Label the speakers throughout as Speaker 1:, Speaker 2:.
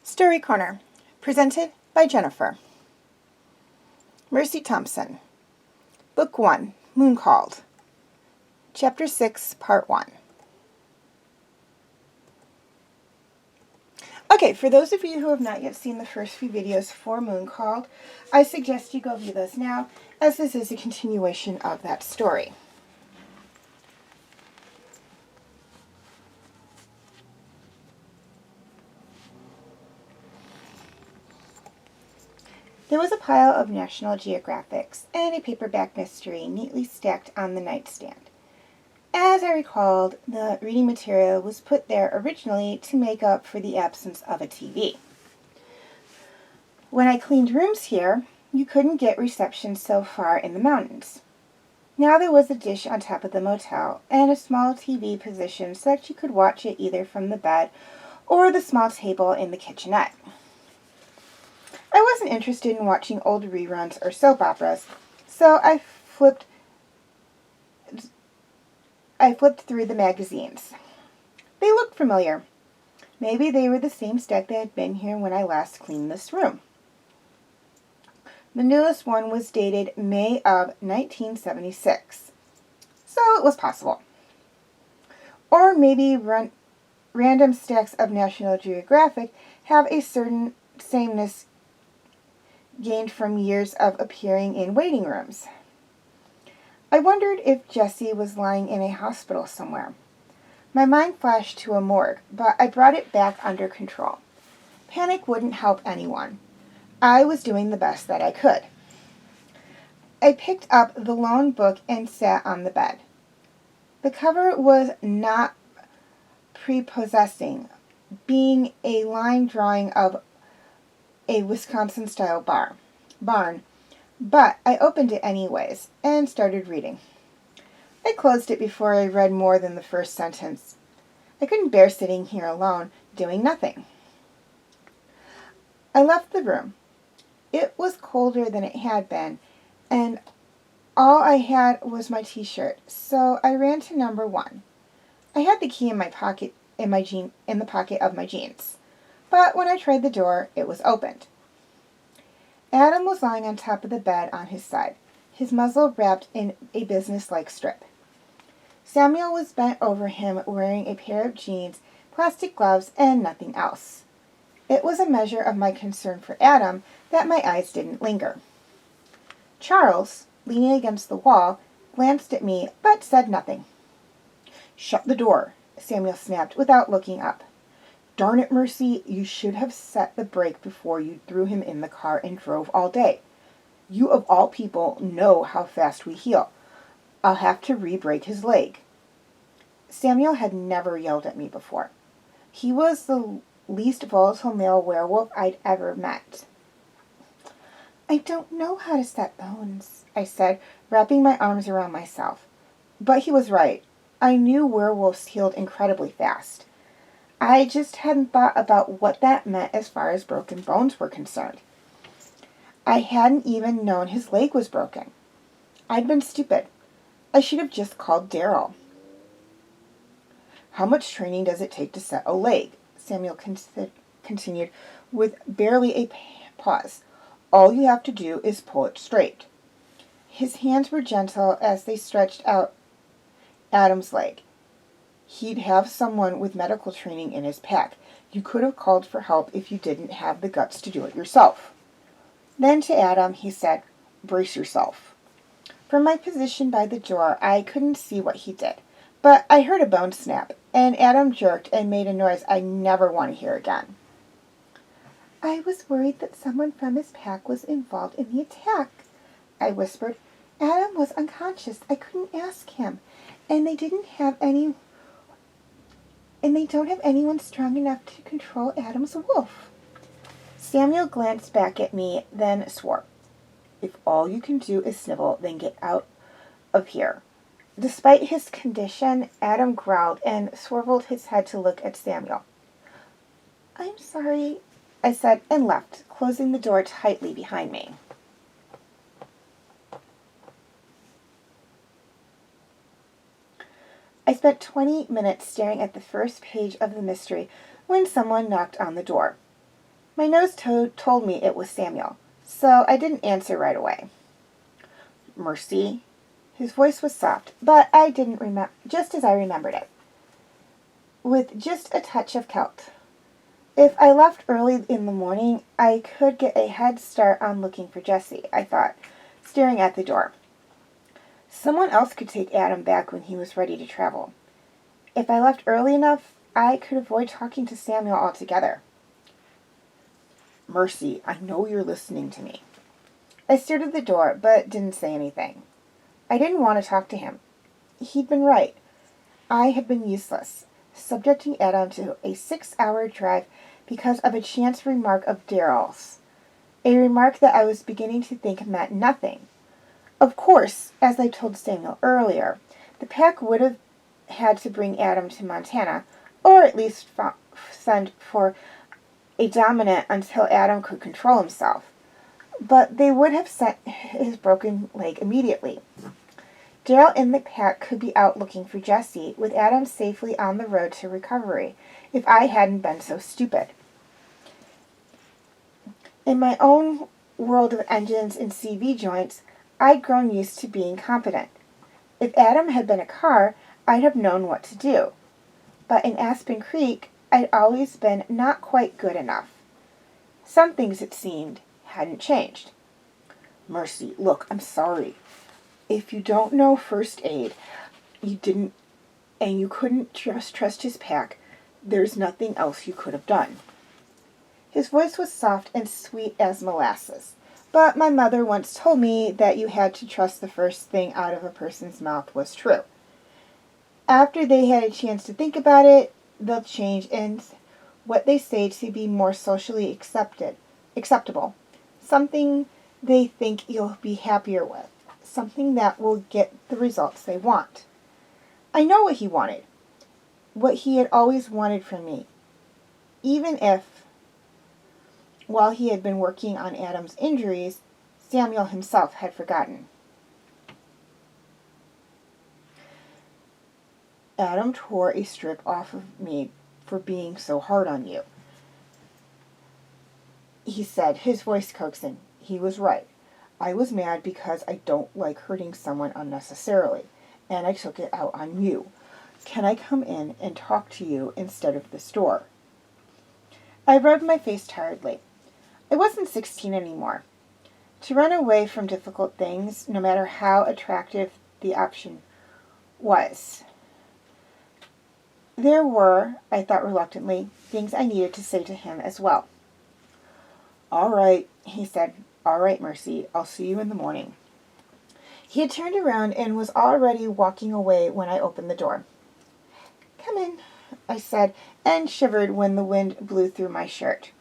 Speaker 1: Story Corner, presented by Jennifer. Mercy Thompson. Book 1, Moon Called. Chapter 6, Part 1. Okay, for those of you who have not yet seen the first few videos for Moon Called, I suggest you go view those now, as this is a continuation of that story. There was a pile of National Geographics and a paperback mystery neatly stacked on the nightstand. As I recalled, the reading material was put there originally to make up for the absence of a TV. When I cleaned rooms here, you couldn't get reception so far in the mountains. Now there was a dish on top of the motel and a small TV positioned so that you could watch it either from the bed or the small table in the kitchenette. I wasn't interested in watching old reruns or soap operas, so I flipped through the magazines. They looked familiar. Maybe they were the same stack that had been here when I last cleaned this room. The newest one was dated May of 1976, so it was possible. Or maybe random stacks of National Geographic have a certain sameness gained from years of appearing in waiting rooms. I wondered if Jessie was lying in a hospital somewhere. My mind flashed to a morgue, but I brought it back under control. Panic wouldn't help anyone. I was doing the best that I could. I picked up the lone book and sat on the bed. The cover was not prepossessing, being a line drawing of a Wisconsin-style barn, but I opened it anyways and started reading. I closed it before I read more than the first sentence. I couldn't bear sitting here alone, doing nothing. I left the room. It was colder than it had been, and all I had was my t-shirt, so I ran to number 1. I had the key in my pocket, in the pocket of my jeans. But when I tried the door, it was opened. Adam was lying on top of the bed on his side, his muzzle wrapped in a businesslike strip. Samuel was bent over him wearing a pair of jeans, plastic gloves, and nothing else. It was a measure of my concern for Adam that my eyes didn't linger. Charles, leaning against the wall, glanced at me but said nothing. "Shut the door," Samuel snapped without looking up. "Darn it, Mercy, you should have set the brake before you threw him in the car and drove all day. You of all people know how fast we heal. I'll have to re-break his leg." Samuel had never yelled at me before. He was the least volatile male werewolf I'd ever met. "I don't know how to set bones," I said, wrapping my arms around myself. But he was right. I knew werewolves healed incredibly fast. I just hadn't thought about what that meant as far as broken bones were concerned. I hadn't even known his leg was broken. I'd been stupid. I should have just called Daryl. How much training does it take to set a leg? Samuel continued with barely a pause. All you have to do is pull it straight. His hands were gentle as they stretched out Adam's leg. He'd have someone with medical training in his pack. You could have called for help if you didn't have the guts to do it yourself. Then to Adam, he said, brace yourself. From my position by the door, I couldn't see what he did, but I heard a bone snap, and Adam jerked and made a noise I never want to hear again. I was worried that someone from his pack was involved in the attack, I whispered. Adam was unconscious. I couldn't ask him, and they don't have anyone strong enough to control Adam's wolf. Samuel glanced back at me, then swore. If all you can do is snivel, then get out of here. Despite his condition, Adam growled and swiveled his head to look at Samuel. I'm sorry, I said, and left, closing the door tightly behind me. I spent 20 minutes staring at the first page of the mystery when someone knocked on the door. My nose told me it was Samuel, so I didn't answer right away. Mercy? His voice was soft, but I didn't remember, just as I remembered it, with just a touch of Celt. If I left early in the morning, I could get a head start on looking for Jessie, I thought, staring at the door. Someone else could take Adam back when he was ready to travel. If I left early enough, I could avoid talking to Samuel altogether. Mercy, I know you're listening to me. I stared at the door, but didn't say anything. I didn't want to talk to him. He'd been right. I had been useless, subjecting Adam to a 6-hour drive because of a chance remark of Daryl's. A remark that I was beginning to think meant nothing. Of course, as I told Samuel earlier, the pack would have had to bring Adam to Montana, or at least send for a dominant until Adam could control himself. But they would have sent his broken leg immediately. Daryl and the pack could be out looking for Jessie, with Adam safely on the road to recovery, if I hadn't been so stupid. In my own world of engines and CV joints, I'd grown used to being competent. If Adam had been a car, I'd have known what to do. But in Aspen Creek, I'd always been not quite good enough. Some things, it seemed, hadn't changed. Mercy, look, I'm sorry. If you don't know first aid, you couldn't just trust his pack, there's nothing else you could have done. His voice was soft and sweet as molasses, but my mother once told me that you had to trust the first thing out of a person's mouth was true. After they had a chance to think about it, they'll change in what they say to be more socially acceptable, something they think you'll be happier with, something that will get the results they want. I know what he wanted, what he had always wanted from me, even if, while he had been working on Adam's injuries, Samuel himself had forgotten. Adam tore a strip off of me for being so hard on you, he said, his voice coaxing. He was right. I was mad because I don't like hurting someone unnecessarily, and I took it out on you. Can I come in and talk to you instead of the store? I rubbed my face tiredly. I wasn't 16 anymore. To run away from difficult things, no matter how attractive the option was. There were, I thought reluctantly, things I needed to say to him as well. All right, he said. All right, Mercy, I'll see you in the morning. He had turned around and was already walking away when I opened the door. Come in, I said, and shivered when the wind blew through my shirt.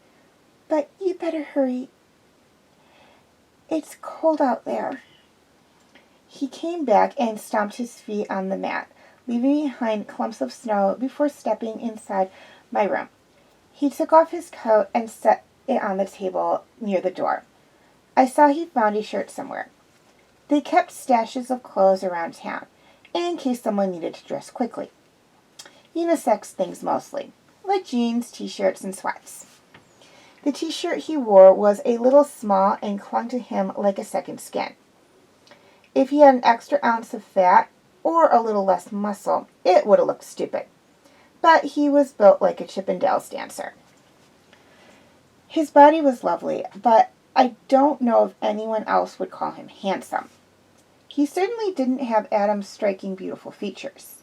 Speaker 1: But you better hurry. It's cold out there. He came back and stomped his feet on the mat, leaving behind clumps of snow before stepping inside my room. He took off his coat and set it on the table near the door. I saw he found a shirt somewhere. They kept stashes of clothes around town, in case someone needed to dress quickly. Unisex things mostly, like jeans, t-shirts, and sweats. The t-shirt he wore was a little small and clung to him like a second skin. If he had an extra ounce of fat or a little less muscle, it would have looked stupid. But he was built like a Chippendales dancer. His body was lovely, but I don't know if anyone else would call him handsome. He certainly didn't have Adam's striking, beautiful features.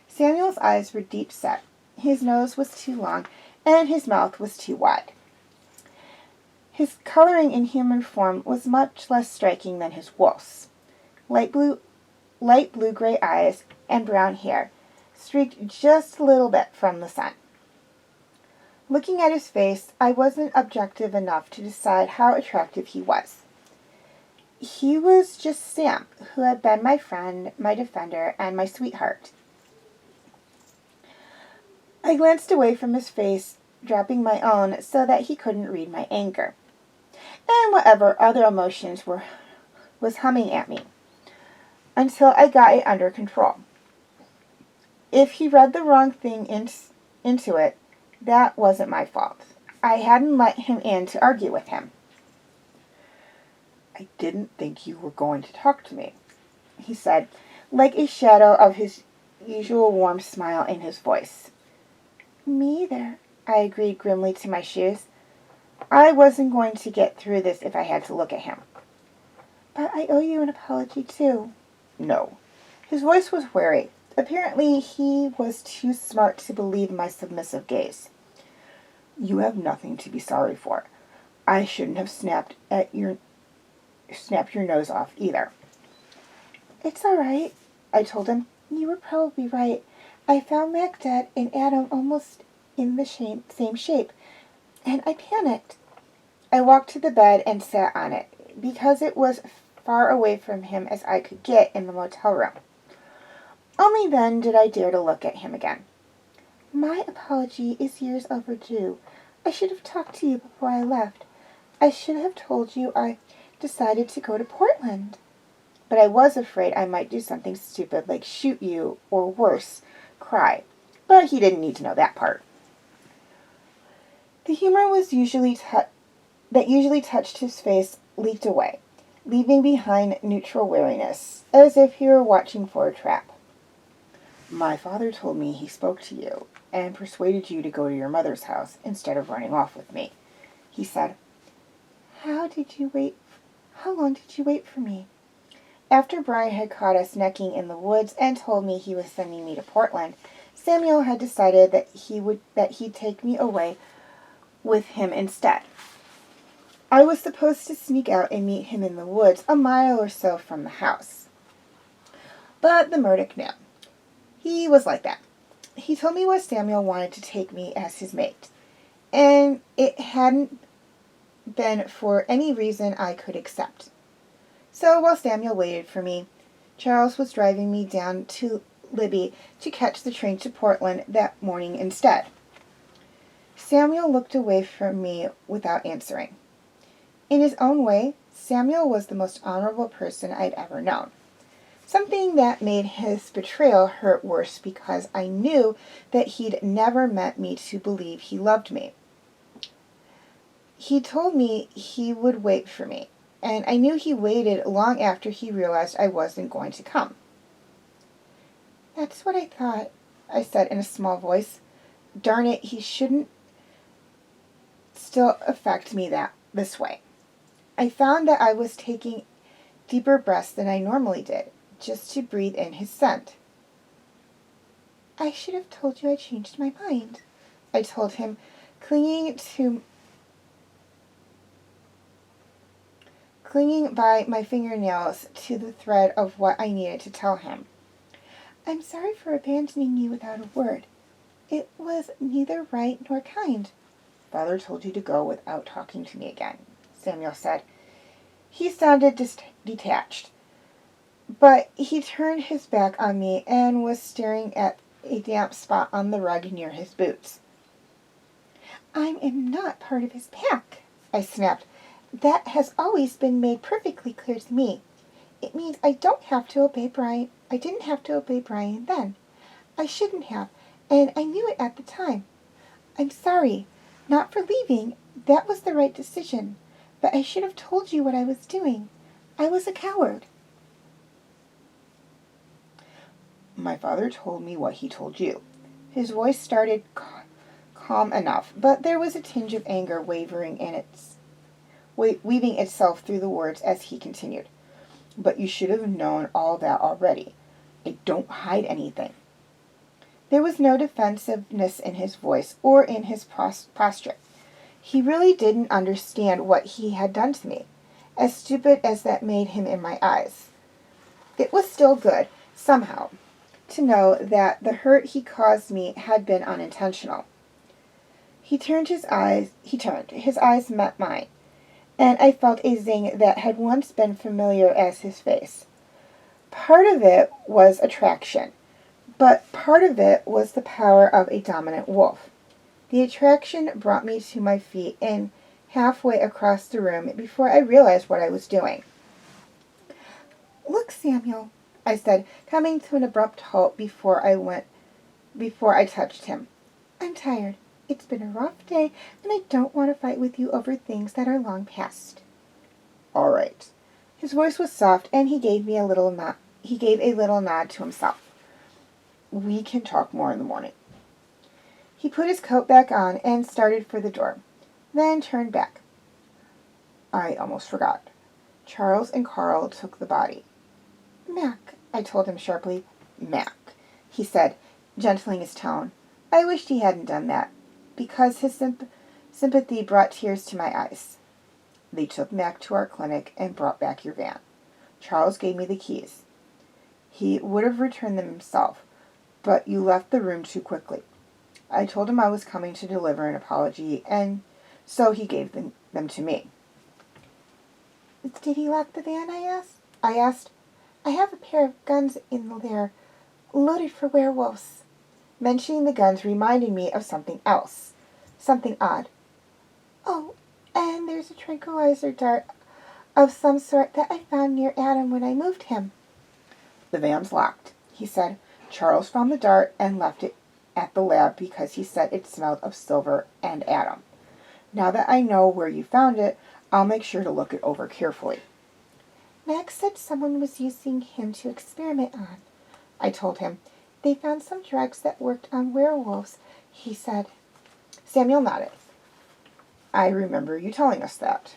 Speaker 1: Samuel's eyes were deep set, his nose was too long, and his mouth was too wide. His coloring in human form was much less striking than his wolf's. Light blue-gray eyes and brown hair, streaked just a little bit from the sun. Looking at his face, I wasn't objective enough to decide how attractive he was. He was just Sam, who had been my friend, my defender, and my sweetheart. I glanced away from his face, dropping my own so that he couldn't read my anger, and whatever other emotions was humming at me, until I got it under control. If he read the wrong thing into it, that wasn't my fault. I hadn't let him in to argue with him. "I didn't think you were going to talk to me," he said, like a shadow of his usual warm smile in his voice. "Me either," I agreed grimly to my shoes. I wasn't going to get through this if I had to look at him. "But I owe you an apology, too." "No." His voice was wary. Apparently, he was too smart to believe my submissive gaze. "You have nothing to be sorry for. I shouldn't have snapped your nose off either." "It's all right," I told him. "You were probably right. I found Mac dead and Adam almost in the same shape, and I panicked." I walked to the bed and sat on it, because it was far away from him as I could get in the motel room. Only then did I dare to look at him again. "My apology is years overdue. I should have talked to you before I left. I should have told you I decided to go to Portland. But I was afraid I might do something stupid like shoot you, or worse, cry. But he didn't need to know that part." The humor that usually touched his face leaked away, leaving behind neutral wariness, as if he were watching for a trap. "My father told me he spoke to you and persuaded you to go to your mother's house instead of running off with me," he said. How long did you wait for me?" After Brian had caught us necking in the woods and told me he was sending me to Portland, Samuel had decided that he'd take me away with him instead. I was supposed to sneak out and meet him in the woods a mile or so from the house. But the Murdoch knew. He was like that. He told me why Samuel wanted to take me as his mate, and it hadn't been for any reason I could accept. So while Samuel waited for me, Charles was driving me down to Libby to catch the train to Portland that morning instead. Samuel looked away from me without answering. In his own way, Samuel was the most honorable person I'd ever known. Something that made his betrayal hurt worse because I knew that he'd never meant me to believe he loved me. He told me he would wait for me, and I knew he waited long after he realized I wasn't going to come. "That's what I thought," I said in a small voice. Darn it, he shouldn't still affect me this way. I found that I was taking deeper breaths than I normally did, just to breathe in his scent. "I should have told you I changed my mind," I told him, clinging by my fingernails to the thread of what I needed to tell him. "I'm sorry for abandoning you without a word. It was neither right nor kind." "Father told you to go without talking to me again," Samuel said. He sounded detached, but he turned his back on me and was staring at a damp spot on the rug near his boots. "I am not part of his pack," I snapped. "That has always been made perfectly clear to me. It means I don't have to obey Brian. I didn't have to obey Brian then. I shouldn't have, and I knew it at the time. I'm sorry, not for leaving. That was the right decision. But I should have told you what I was doing. I was a coward.
Speaker 2: My father told me what he told you. His voice started calm enough, but there was a tinge of anger weaving itself through the words as he continued. But you should have known all that already. I don't hide anything.
Speaker 1: There was no defensiveness in his voice or in his posture. He really didn't understand what he had done to me, as stupid as that made him in my eyes. It was still good, somehow, to know that the hurt he caused me had been unintentional. His eyes met mine, and I felt a zing that had once been familiar as his face. Part of it was attraction, but part of it was the power of a dominant wolf. The attraction brought me to my feet and halfway across the room before I realized what I was doing. "Look, Samuel," I said, coming to an abrupt halt before I touched him. "I'm tired. It's been a rough day, and I don't want to fight with you over things that are long past."
Speaker 2: All right.
Speaker 1: His voice was soft, and he gave a little nod to himself.
Speaker 2: We can talk more in the morning.
Speaker 1: He put his coat back on and started for the door, then turned back.
Speaker 2: I almost forgot. Charles and Carl took the body.
Speaker 1: "Mac," I told him sharply.
Speaker 2: "Mac," he said, gentling his tone.
Speaker 1: I wished he hadn't done that, because his sympathy brought tears to my eyes.
Speaker 2: "They took Mac to our clinic and brought back your van. Charles gave me the keys. He would have returned them himself, but you left the room too quickly. I told him I was coming to deliver an apology, and so he gave them to me."
Speaker 1: "Did he lock the van?" I asked. "I have a pair of guns in there, loaded for werewolves." Mentioning the guns reminded me of something else, something odd. "Oh, and there's a tranquilizer dart of some sort that I found near Adam when I moved him."
Speaker 2: "The van's locked," he said. "Charles found the dart and left it at the lab because he said it smelled of silver and Adam. Now that I know where you found it, I'll make sure to look it over carefully."
Speaker 1: "Max said someone was using him to experiment on," I told him. "They found some drugs that worked on werewolves," he said.
Speaker 2: Samuel nodded. "I remember you telling us that."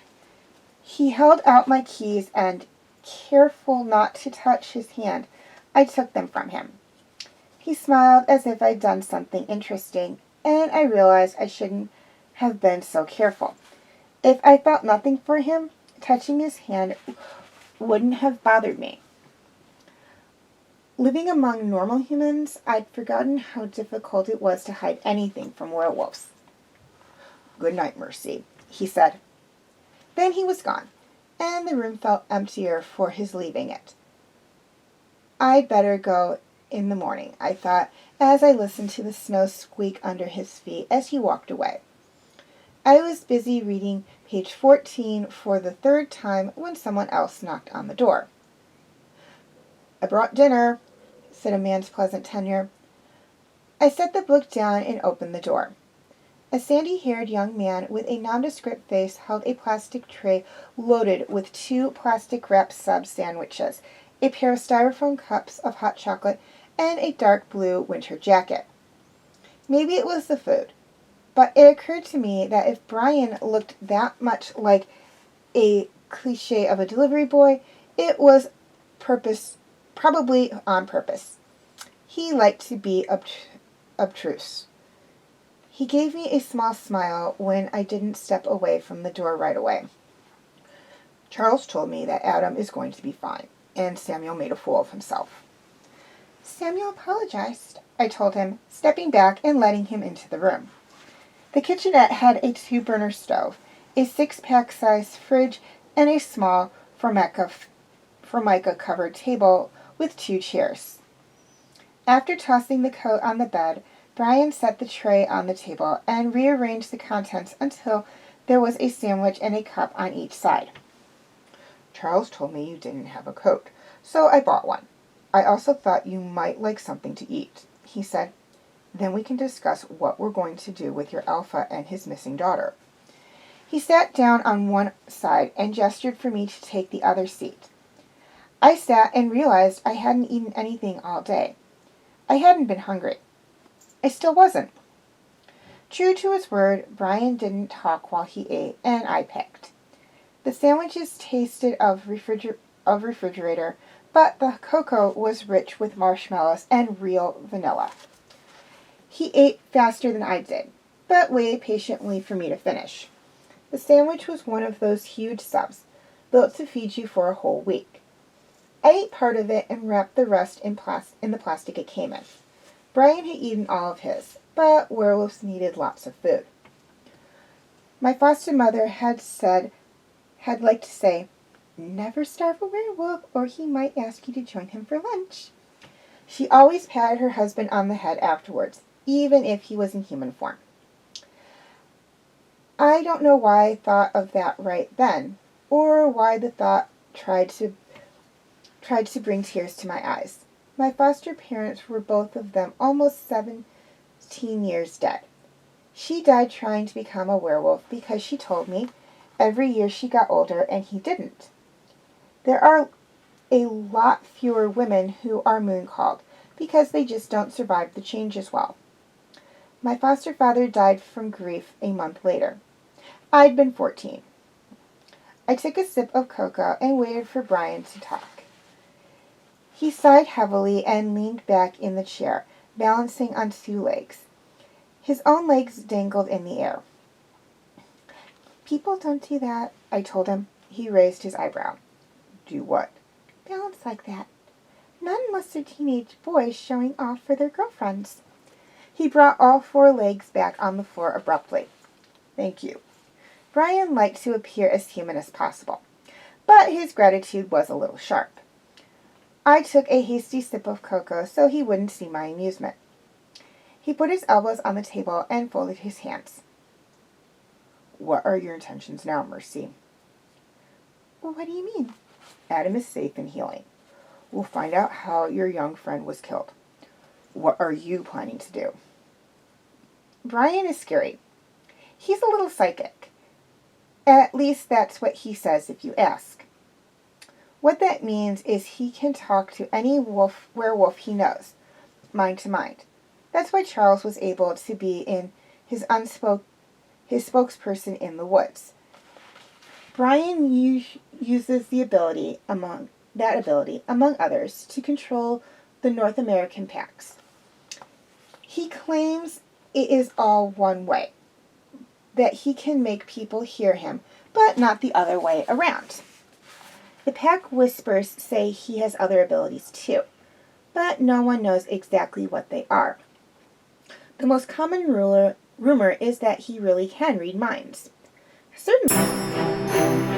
Speaker 1: He held out my keys and, careful not to touch his hand, I took them from him. He smiled as if I'd done something interesting, and I realized I shouldn't have been so careful. If I felt nothing for him, touching his hand wouldn't have bothered me. Living among normal humans, I'd forgotten how difficult it was to hide anything from werewolves.
Speaker 2: "Good night, Mercy," he said.
Speaker 1: Then he was gone, and the room felt emptier for his leaving it. I'd better go in the morning, I thought, as I listened to the snow squeak under his feet as he walked away. I was busy reading page 14 for the third time when someone else knocked on the door. "I brought dinner," said a man's pleasant tenor. I set the book down and opened the door. A sandy-haired young man with a nondescript face held a plastic tray loaded with 2 plastic-wrapped sub sandwiches, a pair of styrofoam cups of hot chocolate, and a dark blue winter jacket. Maybe it was the food, but it occurred to me that if Brian looked that much like a cliché of a delivery boy, it was probably on purpose. He liked to be obtruse. He gave me a small smile when I didn't step away from the door right away.
Speaker 2: "Charles told me that Adam is going to be fine, and Samuel made a fool of himself."
Speaker 1: "Samuel apologized," I told him, stepping back and letting him into the room. The kitchenette had a 2-burner stove, a 6-pack size fridge, and a small formica-covered table with 2 chairs. After tossing the coat on the bed, Brian set the tray on the table and rearranged the contents until there was a sandwich and a cup on each side.
Speaker 2: Charles told me you didn't have a coat, so I bought one. I also thought you might like something to eat, he said. Then we can discuss what we're going to do with your alpha and his missing daughter. He sat down on one side and gestured for me to take the other seat. I sat and realized I hadn't eaten anything all day. I hadn't been hungry. I still wasn't. True to his word, Brian didn't talk while he ate, and I picked. The sandwiches tasted of refrigerator, but the cocoa was rich with marshmallows and real vanilla. He ate faster than I did, but waited patiently for me to finish. The sandwich was one of those huge subs, built to feed you for a whole week. I ate part of it and wrapped the rest in the plastic it came in. Brian had eaten all of his, but werewolves needed lots of food. My foster mother had liked to say, "Never starve a werewolf, or he might ask you to join him for lunch." She always patted her husband on the head afterwards, even if he was in human form. I don't know why I thought of that right then, or why the thought tried to bring tears to my eyes. My foster parents were both of them almost 17 years dead. She died trying to become a werewolf because she told me every year she got older and he didn't. There are a lot fewer women who are moon-called because they just don't survive the change as well. My foster father died from grief a month later. I'd been 14. I took a sip of cocoa and waited for Brian to talk. He sighed heavily and leaned back in the chair, balancing on two legs. His own legs dangled in the air. "People don't do that," I told him. He raised his eyebrow. "Do what?" "Balance like that. Not unless they're teenage boys showing off for their girlfriends." He brought all four legs back on the floor abruptly. "Thank you." Brian liked to appear as human as possible, but his gratitude was a little sharp. I took a hasty sip of cocoa so he wouldn't see my amusement. He put his elbows on the table and folded his hands. "What are your intentions now, Mercy?" "What do you mean?" "Adam is safe and healing. We'll find out how your young friend was killed. What are you planning to do?" Brian is scary. He's a little psychic. At least that's what he says if you ask. What that means is he can talk to any werewolf he knows, mind to mind. That's why Charles was able to be in his spokesperson in the woods. Brian uses that ability, among others, to control the North American packs. He claims it is all one way, that he can make people hear him, but not the other way around. The pack whispers say he has other abilities too, but no one knows exactly what they are. The most common rumor is that he really can read minds. Certainly.